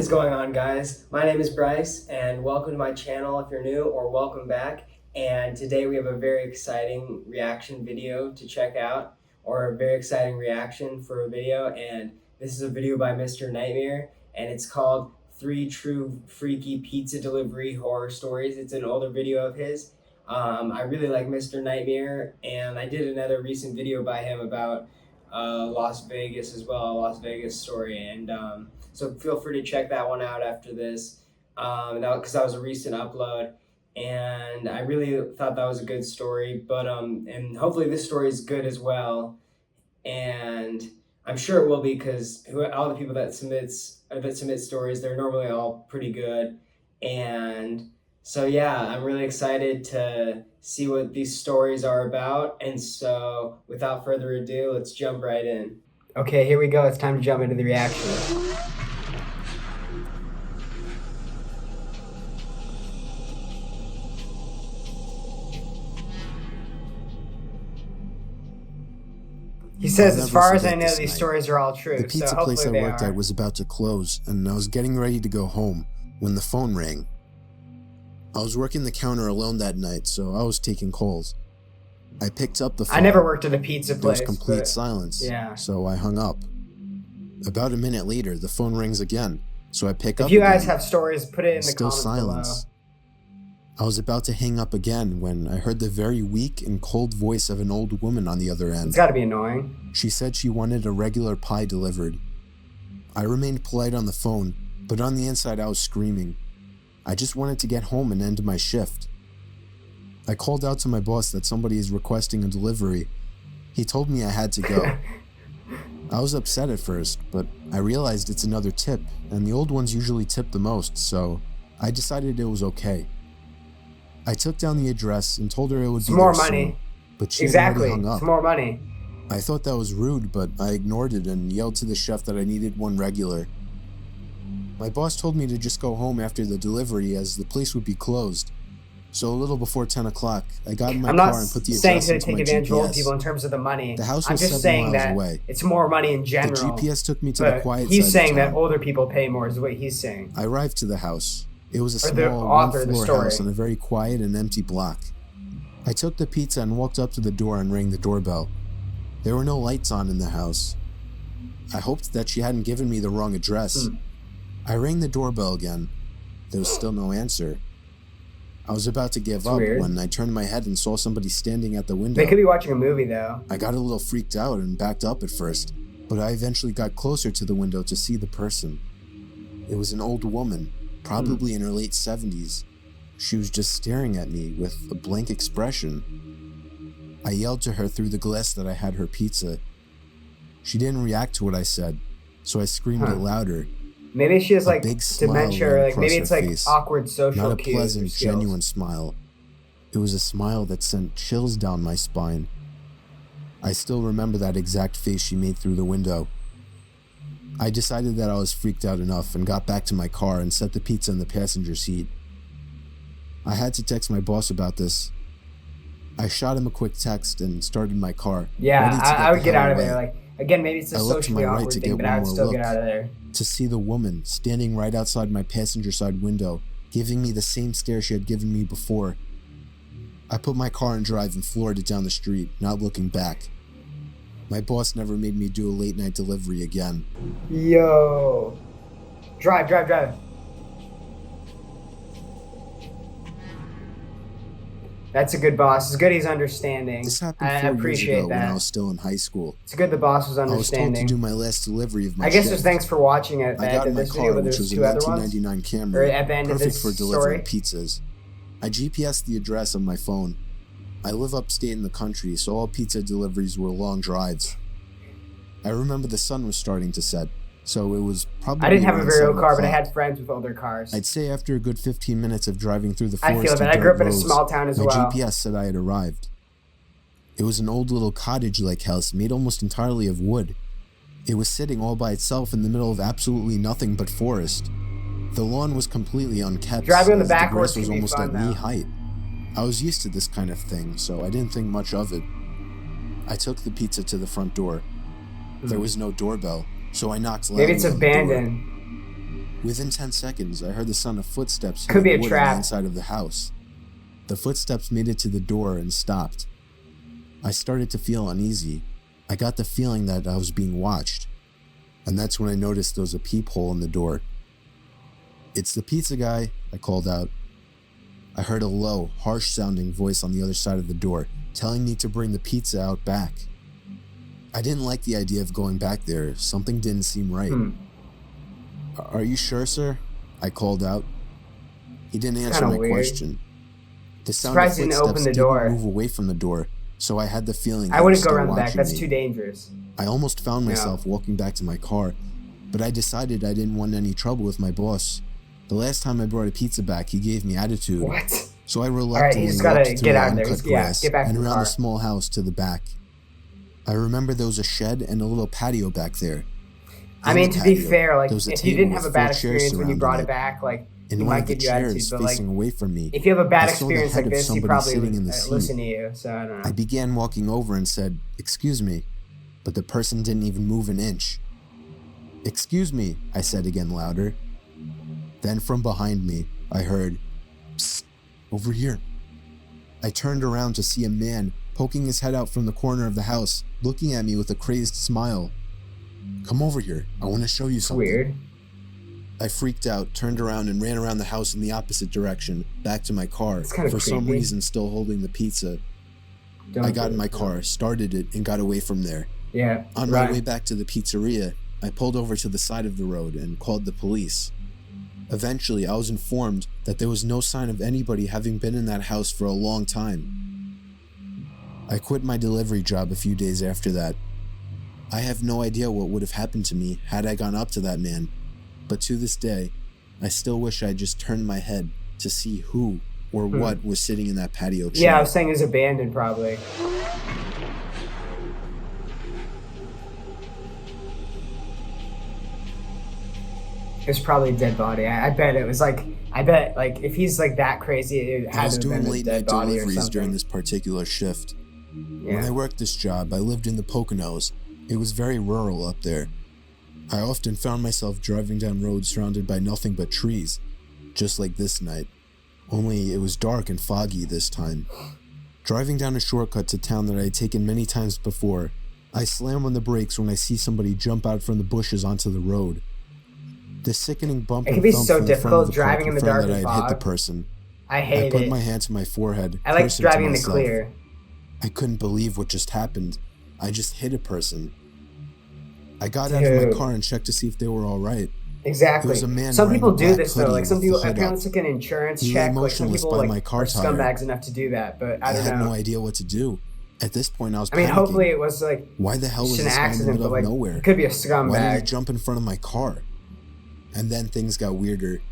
is going on, guys? My name is Bryce, and welcome to my channel if you're new, or welcome back. And today we have a very exciting reaction video to check out, or a very exciting reaction for a video. And this is a video by Mr. Nightmare, and it's called 3 True Freaky Pizza Delivery Horror Stories. It's an older video of his. I really like Mr. Nightmare, and I did another recent video by him about Las Vegas as well, a Las Vegas story. And so feel free to check that one out after this, because that was a recent upload, and I really thought that was a good story. But and hopefully this story is good as well, and I'm sure it will be, because all the people that submit stories, they're normally all pretty good. And so yeah, I'm really excited to see what these stories are about. And so without further ado, let's jump right in. Okay, here we go. It's time to jump into the reaction. He says, as far as I know, these stories are all true. The pizza place I worked at was about to close, and I was getting ready to go home when the phone rang. I was working the counter alone that night, so I was taking calls. I picked up the phone. I never worked at a pizza place. There was complete silence, so I hung up. About a minute later, the phone rings again, so I pick up. If you guys have stories, put it in the comments silence. below. I was about to hang up again when I heard the very weak and cold voice of an old woman on the other end. It's gotta be annoying. She said she wanted a regular pie delivered. I remained polite on the phone, but on the inside I was screaming. I just wanted to get home and end my shift. I called out to my boss that somebody is requesting a delivery. He told me I had to go. I was upset at first, but I realized it's another tip, and the old ones usually tip the most, so I decided it was okay. I took down the address and told her it would be more there money. soon, but she already hung up. It's more money. I thought that was rude, but I ignored it and yelled to the chef that I needed one regular. My boss told me to just go home after the delivery, as the place would be closed. So a little before 10 o'clock, I got in my car and put the address into my GPS. I'm not saying to take advantage of old people in terms of the money. The house I'm was just 7 saying miles that away. it's more money in general. The GPS took me to the quiet side He's saying of that town. older people pay more is what he's saying. I arrived to the house. It was a Or the small author of the one-floor story. house on a very quiet and empty block. I took the pizza and walked up to the door and rang the doorbell. There were no lights on in the house. I hoped that she hadn't given me the wrong address. I rang the doorbell again. There was still no answer. I was about to give up when I turned my head and saw somebody standing at the window. They could be watching a movie, though. I got a little freaked out and backed up at first, but I eventually got closer to the window to see the person. It was an old woman, probably in her late 70s. She was just staring at me with a blank expression. I yelled to her through the glass that I had her pizza. She didn't react to what I said, so I screamed it louder. Maybe she has like big dementia, or like maybe it's like face. awkward social Not a cues pleasant, or skills. genuine smile. It was a smile that sent chills down my spine. I still remember that exact face she made through the window. I decided that I was freaked out enough and got back to my car and set the pizza in the passenger seat. I had to text my boss about this. I shot him a quick text and started my car. Yeah, I would get out of there. Like, again, maybe it's a socially awkward to thing, get but I would one still more get out of there. To see the woman standing right outside my passenger side window, giving me the same stare she had given me before. I put my car in drive and floored it down the street, not looking back. My boss never made me do a late night delivery again. Yo. Drive. That's a good boss. It's good he's understanding. This happened I 4 years appreciate ago that. when I was still in high school. It's good the boss was I was understanding. told to do my last delivery of my I guess shift. there's thanks for watching it. I got in my this car, video, which was a 1999 Camry, or at the end of perfect this for delivering story. pizzas. I GPSed the address on my phone. I live upstate in the country, so all pizza deliveries were long drives. I remember the sun was starting to set, so it was probably I didn't have a around very old 7 car, but I o'clock. had friends with older cars. I'd say after a good 15 minutes of driving through the I forest feel that. and I grew up dirt in a roads, small town as my well. GPS said I had arrived. It was an old little cottage-like house made almost entirely of wood. It was sitting all by itself in the middle of absolutely nothing but forest. The lawn was completely unkept, Driving on the as back the grass roads was can be almost fun, at though. knee height. I was used to this kind of thing, so I didn't think much of it. I took the pizza to the front door. There was no doorbell, so I knocked loudly Maybe it's on the door. abandoned. Within 10 seconds, I heard the sound of footsteps Could be a hitting wood on the trap. inside of the house. The footsteps made it to the door and stopped. I started to feel uneasy. I got the feeling that I was being watched. And that's when I noticed there was a peephole in the door. "It's the pizza guy," I called out. I heard a low, harsh-sounding voice on the other side of the door, telling me to bring the pizza out back. I didn't like the idea of going back there. Something didn't seem right. "Are you sure, sir?" I called out. He didn't answer my question. The sound of Surprised he didn't open footsteps the didn't door. move away from the door, so I had the feeling I he was wouldn't go still around the back. watching That's me. too dangerous. I almost found myself walking back to my car, but I decided I didn't want any trouble with my boss. The last time I brought a pizza back, he gave me attitude. What? So I Alright, reluctantly he's gotta walked get through out of there. uncut Yeah, grass get back and to the around car. the small house to the back. I remember there was a shed and a little patio back there. I In mean, the to be patio, fair, like, there was a if you table didn't have with a bad 4 chairs experience when you surrounding brought it. it back, like, In he one might of the give you attitude, chairs but, like, facing away from me, if you have a bad I saw the experience head like of this, he somebody probably sitting would in the seat. listen to you, so I don't know. I began walking over and said, "Excuse me," but the person didn't even move an inch. "Excuse me," I said again louder. Then from behind me, I heard, "Psst, over here." I turned around to see a man poking his head out from the corner of the house, looking at me with a crazed smile. "Come over here, I want to show you It's something." weird. I freaked out, turned around, and ran around the house in the opposite direction, back to my car, It's kinda for some creepy. reason still holding the pizza. Don't I got do in my it. car, started it, and got away from there. Yeah. On my way back to the pizzeria, I pulled over to the side of the road and called the police. Eventually, I was informed that there was no sign of anybody having been in that house for a long time. I quit my delivery job a few days after that. I have no idea what would have happened to me had I gone up to that man, but to this day, I still wish I had just turned my head to see who or what was sitting in that patio chair. Yeah, I was saying it was abandoned, probably. It was probably a dead body. I bet it was like, if he's like that crazy, it I had was to have doing been a late dead night body or deliveries something. during this particular shift. Yeah. When I worked this job, I lived in the Poconos. It was very rural up there. I often found myself driving down roads surrounded by nothing but trees, just like this night. Only it was dark and foggy this time. Driving down a shortcut to town that I had taken many times before, I slam on the brakes when I see somebody jump out from the bushes onto the road. The sickening bump It and can be thump so from the front of difficult the car driving in the confirmed dark that I and had hit the fog. person. I I hate put it. my hand to my forehead, I like cursing to driving in the myself. clear. I couldn't believe what just happened. I just hit a person. I got out of my Dude. car and checked to see if they were all right. Exactly. There was a man Some wearing people a do black this though. hoodie Like some with the people, hood apparently up. it's like an insurance He lay check. Like some motionless people by like my car are tire. scumbags enough to do that, but I I don't had know. no idea what to do. At this point, I was I mean, panicking. hopefully it was like Why the hell was just an this guy in the accident, middle but like of nowhere? it could be a Why did he scumbag. jump in front of my car? And then things got weirder.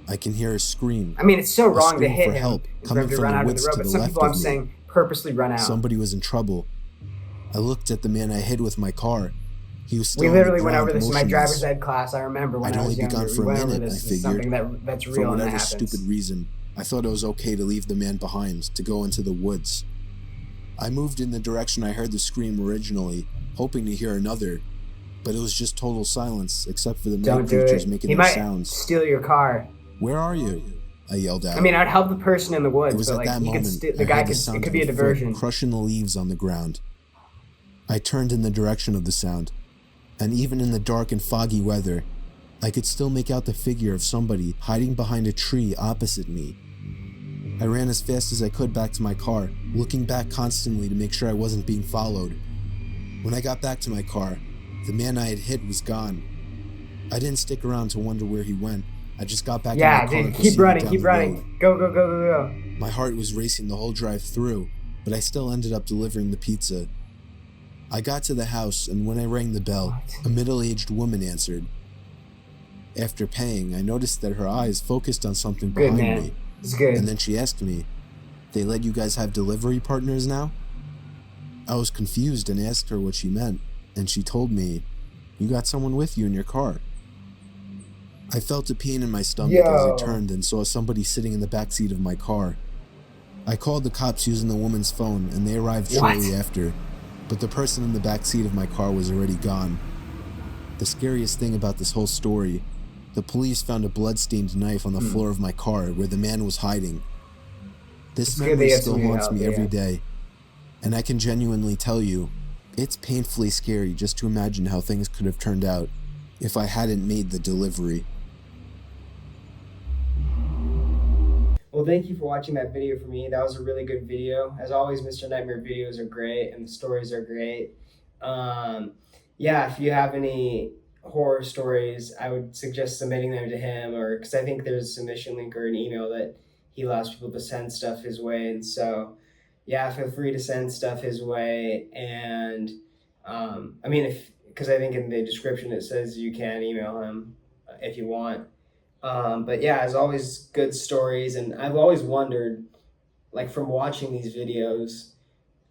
I can hear a scream. I mean, it's so wrong to scream hit for him help if coming to from run the out of woods the road. to But the some left people, I'm of me. saying, purposely run out. Somebody was in trouble. I looked at the man I hit with my car. He was still We on the literally went ground, over this in my motionless. driver's ed class. I remember when I'd I was only been younger. gone for We a went over minute, this. I This is something that's For real and that whatever happens. stupid reason, I thought it was okay to leave the man behind, to go into the woods. I moved in the direction I heard the scream originally, hoping to hear another, but it was just total silence, except for the night Don't do creatures it. making He their might sounds. steal your car. "Where are you?" I yelled out. I mean, I'd help the person in the It woods, was but at like that he could, moment the I guy heard the could. sound It could of be a foot diversion. crushing the leaves on the ground. I turned in the direction of the sound, and even in the dark and foggy weather, I could still make out the figure of somebody hiding behind a tree opposite me. I ran as fast as I could back to my car, looking back constantly to make sure I wasn't being followed. When I got back to my car, the man I had hit was gone. I didn't stick around to wonder where he went. I just got back in Yeah, my car dude, and keep proceeded running, down keep the running. road. Go, go, go, go, go. My heart was racing the whole drive through, but I still ended up delivering the pizza. I got to the house, and when I rang the bell, What? a middle-aged woman answered. After paying, I noticed that her eyes focused on something Good behind man. me, It's good. and then she asked me, "They let you guys have delivery partners now?" I was confused and asked her what she meant, and she told me, "You got someone with you in your car." I felt a pain in my stomach as Yo. I turned and saw somebody sitting in the backseat of my car. I called the cops using the woman's phone, and they arrived shortly What? after, but the person in the backseat of my car was already gone. The scariest thing about this whole story The police found a blood-stained knife on the floor of my car where the man was hiding. This It's good memory they have still some haunts help, me every yeah. day, and I can genuinely tell you, it's painfully scary just to imagine how things could have turned out if I hadn't made the delivery. Well, thank you for watching that video for me. That was a really good video. As always, Mr. Nightmare videos are great and the stories are great. Um, yeah, if you have any horror stories, I would suggest submitting them to him, or because I think there's a submission link or an email that he allows people to send stuff his way. And so, yeah, feel free to send stuff his way. And I mean, if because I think in the description it says you can email him if you want. But yeah, as always, good stories, and I've always wondered, like from watching these videos,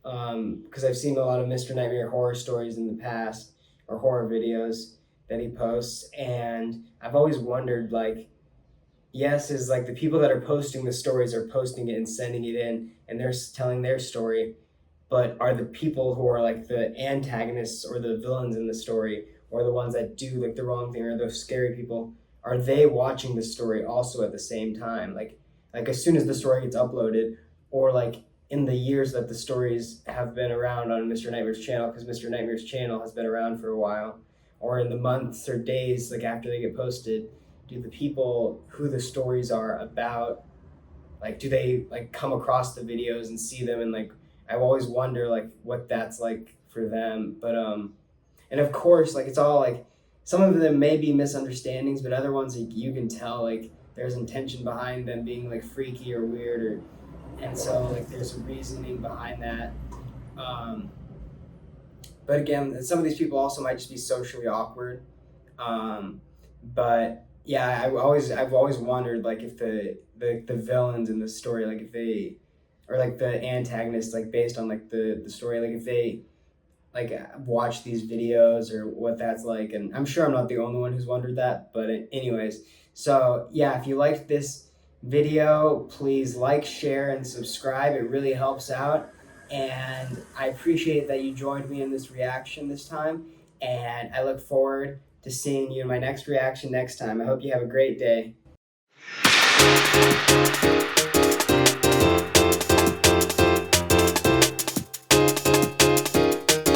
because I've seen a lot of Mr. Nightmare horror stories in the past, or horror videos that he posts, and I've always wondered, like, yes, is like the people that are posting the stories are posting it and sending it in, and they're telling their story, but are the people who are like the antagonists or the villains in the story, or the ones that do like the wrong thing or the scary people, are they watching the story also at the same time, like as soon as the story gets uploaded, or like in the years that the stories have been around on Mr. Nightmare's channel, because Mr. Nightmare's channel has been around for a while, or in the months or days like after they get posted, do the people who the stories are about, like do they like come across the videos and see them, and like I always wonder like what that's like for them. But and of course, like it's all like some of them may be misunderstandings, but other ones like, you can tell like there's intention behind them being like freaky or weird, or and so like there's a reasoning behind that. Um, but again, some of these people also might just be socially awkward. But yeah, I've always wondered like if the villains in the story, like if they, or like the antagonists, like based on like the story, like if they like watch these videos or what that's like. And I'm sure I'm not the only one who's wondered that, but anyways, so yeah, if you liked this video, please like, share, and subscribe. It really helps out, and I appreciate that you joined me in this reaction this time, and I look forward to seeing you in my next reaction next time. I hope you have a great day.